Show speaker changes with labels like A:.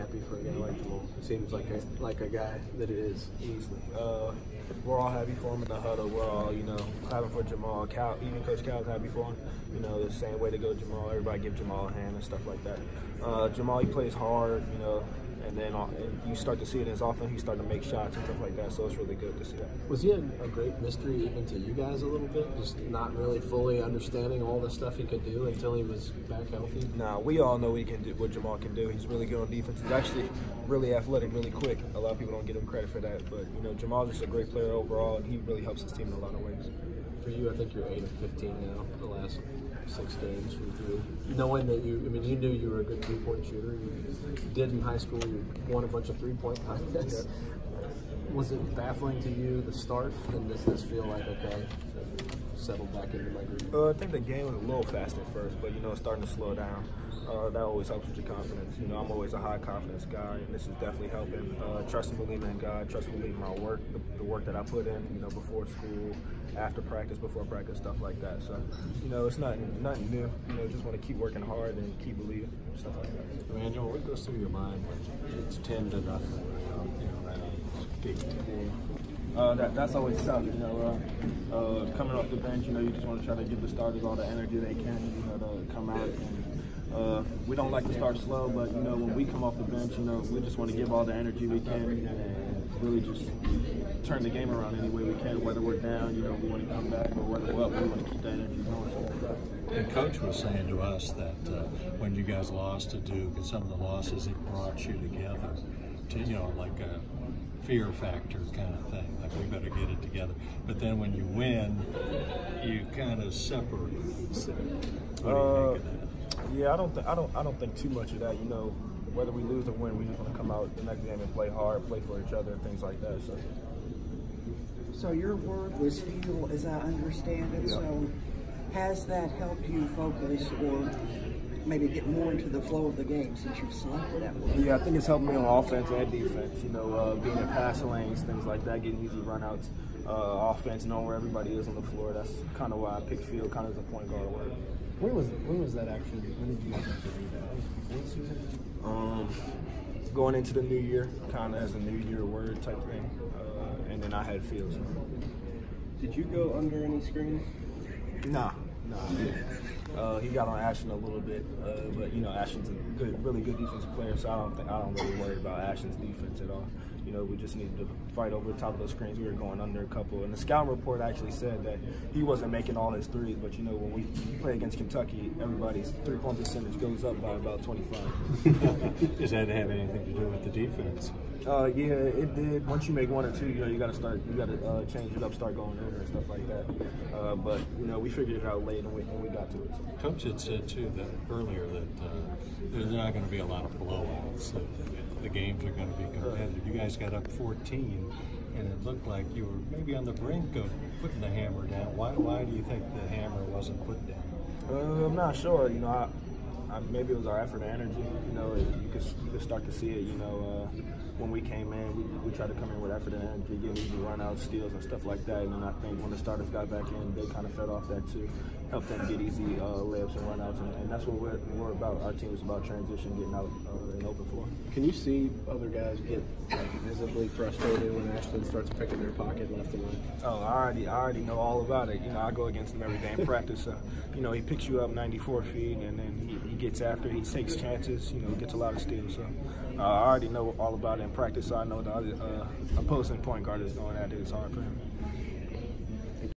A: happy for a guy like Jamal? It seems like a guy that it is.
B: Easily. We're all happy for him in the huddle. We're all, happy for Jamal. Cal, even Coach Cal's happy for him. The same way to go Jamal. Everybody give Jamal a hand and stuff like that. Jamal, he plays hard, and then you start to see it in his offense. He's starting to make shots and stuff like that, so it's really good to see that.
A: Was he a great mystery even to you guys a little bit? Just not really fully understanding all the stuff he could do until he was back healthy?
B: Nah, we all know what Jamal can do. He's really good on defense. He's actually really athletic, really quick. A lot of people don't give him credit for that, but Jamal's just a great player overall, and he really helps his team in a lot of ways.
A: For you, I think you're 8 of 15 now, the last 6 games from 3. Knowing that you knew you were a good 3-point shooter. You did in high school. You won a bunch of 3-point contests. Yeah. Was it baffling to you the start? And does this feel like, okay, settled back into my groove?
B: I think the game was a little fast at first, but it's starting to slow down. That always helps with your confidence. I'm always a high confidence guy, and this is definitely helping. Trust and believe in God, trust and believe in my work, the work that I put in, before school, after practice, before practice, stuff like that. So, it's nothing new. Just want to keep working hard and keep believing, stuff like that.
A: Immanuel, what goes through your mind when it's 10-0, that big pool?
B: That's always tough, coming off the bench, you just want to try to give the starters all the energy they can, to come out. And we don't like to start slow, but, when we come off the bench, we just want to give all the energy we can and really just turn the game around any way we can. Whether we're down, we want to come back, or whether we're up, we want to keep that energy going.
C: And Coach was saying to us that when you guys lost to Duke and some of the losses, it brought you together to, like a fear factor kind of thing, like we better get it together. But then when you win, you kind of separate. So what do you think of that?
B: Yeah, I don't think too much of that. Whether we lose or win, we just want to come out the next game and play hard, play for each other, and things like that.
D: So your word was feel, as I understand it.
B: Yeah.
D: So has that helped you focus or maybe get more into the flow of the game since you've selected that word?
B: Yeah, I think it's helped me on offense and defense. Being in passing lanes, things like that, getting easy runouts. Offense, knowing where everybody is on the floor. That's kind of why I picked field, kind of as a point guard away.
A: When was that actually? When did you start to read that? Before the season?
B: Going into the new year, kind of as a new year word type thing, and then I had fields.
A: Did you go under any screens?
B: Nah. He got on Ashton a little bit, but Ashton's a really good defensive player, so I don't really worry about Ashton's defense at all. We just needed to fight over the top of those screens. We were going under a couple, and the scouting report actually said that he wasn't making all his threes. But when we play against Kentucky, everybody's 3-point percentage goes up by about 25.
C: Does that have anything to do with the defense?
B: Yeah, it did. Once you make 1 or 2, you got to change it up, start going in and stuff like that. But we figured it out late and we got to it. So.
C: Coach had said too that earlier that there's not going to be a lot of blowouts. So the games are going to be competitive. You guys got up 14, and it looked like you were maybe on the brink of putting the hammer down. Why do you think the hammer wasn't put down?
B: I'm not sure. Maybe it was our effort and energy. You could start to see it. When we came in, we tried to come in with effort and energy, getting easy run-outs, steals, and stuff like that. And I think when the starters got back in, they kind of fed off that too, helped them get easy layups and run-outs. And that's what we're about. Our team is about transition, getting out in open floor.
A: Can you see other guys get visibly frustrated when Ashton starts picking their pocket left and right?
B: Oh, I already know all about it. I go against him every day in practice. So, he picks you up 94 feet, and then he gets after. He takes chances. He gets a lot of steals. So I already know all about it in practice. So I know the other opposing point guard is going at it. It's hard for him.